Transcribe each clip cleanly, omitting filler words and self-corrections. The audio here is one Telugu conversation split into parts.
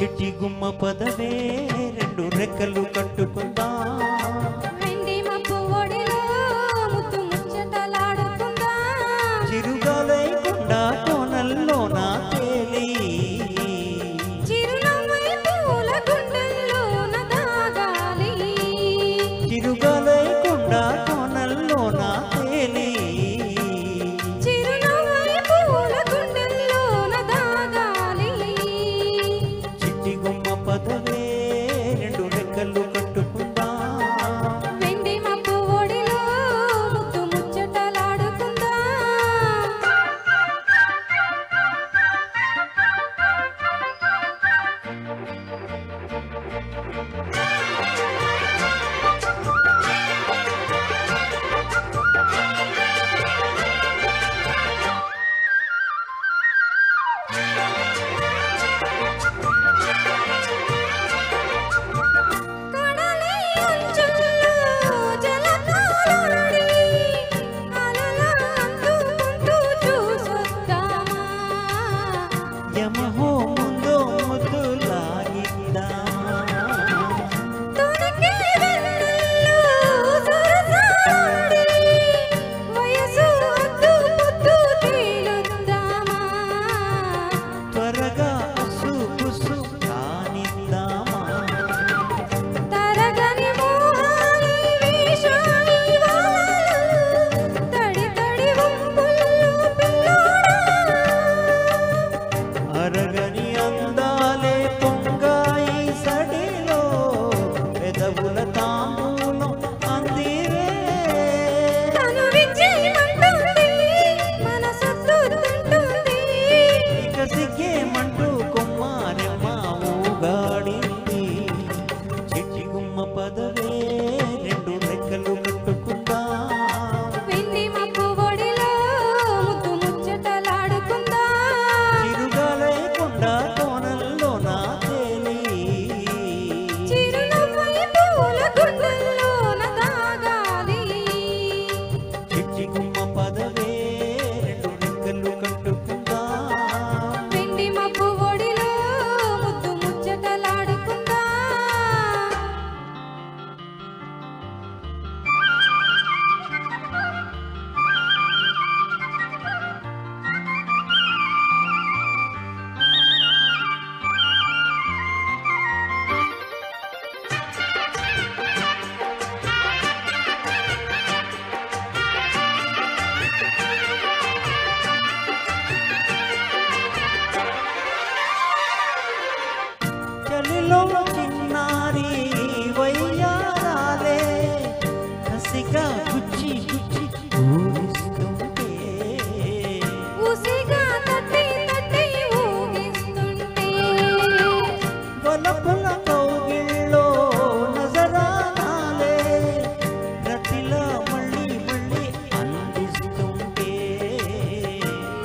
చిట్టి గుమ్మ పదవే రెండు రెక్కలు కట్టుకుందా వెండి మబ్బు ఒడిలో ముత్తు ముచ్చటలాడుకుందా చిరుగాలైకుండా కోనల్లోన తేలి చిరునవ్వై పూల గుండెల్లోన దాగాలి చిరుగాలైకుండా కోనల్లోన తేలి చిరునవ్వై పూల గుండెల్లోన దాగాలి చిట్టి గుమ్మ పదవే రెండు రెక్కలు కట్టుకుందా వెండి మబ్బు ఒడిలో ముత్తు ముచ్చటలాడుకుందా కడలి అంచుల్లో జలతారాడి అలల అందుకుంటూ చూసొద్దామా యమహో ముందో ముద్దులాగిద్దా తొణికే వెన్నెల్లో సరసాడి వయసు హద్దు పొద్దు తేలుద్దామా త్వరగా అసు పుసు కానిద్దామా తరగని మోహాలి వేషాలి వాలలు తడి తడి వంపుల్లో పిల్లోడా అరగని అందాలే పొంగాయి సడిలో పెదవుల తాంబూలం అందిరే తను విజయమంటుంది మనసొద్దుంటుంది ఇక సిగ్గేమంటూ కుమ్మారెమ్మ ఊగాడింది చిట్టి గుమ్మ పదవే రెండు రెక్కలు కట్టుకుందా వెండి మబ్బు ఒడిలో ముత్తు ముచ్చటలాడుకుందా చిరుగాలైకుండా కోనల్లోన తేలి చిరునవ్వై పూల గుండెల్లోన దాగాలి చిట్టి గుమ్మ పదవే రెండు రెక్కలు కట్టుకుందా వెండి మబ్బు ఒడిలో ముత్తు ముచ్చటలాడుకుందా చలిలో చిన్నారి వయ్యారాలే కసిగా గుచ్చి గుచ్చి ఊరిస్తుంటే ఉసిగా తట్టి తట్టి ఊగిస్తుంటే వలపుల కౌగిళ్ళో నజరానాలే రతిలా మళ్ళీ మళ్ళీ అందిస్తుంటే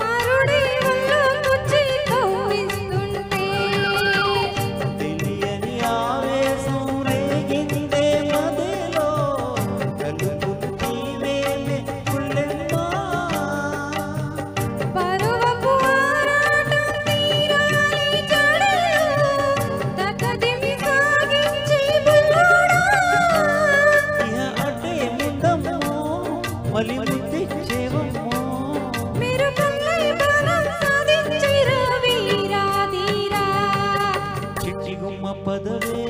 మరుడి ఒళ్ళోకొచ్చి కవ్విస్తుంటే తెలియని ఆవేశం రేగిందే మదిలో కలుగులు తీవేమే పుల్లెమ్మా పరువపు ఆరాటం తీరాలి జడలో తకదిమి సాగించి బుల్లోడా ఇహ అటే ముందమ్మో మలి ముద్దిచ్చేవమ్మో మెరుపల్లై బలం సాధించిరా వీరా ధీరా చిట్టి గుమ్మ పదవే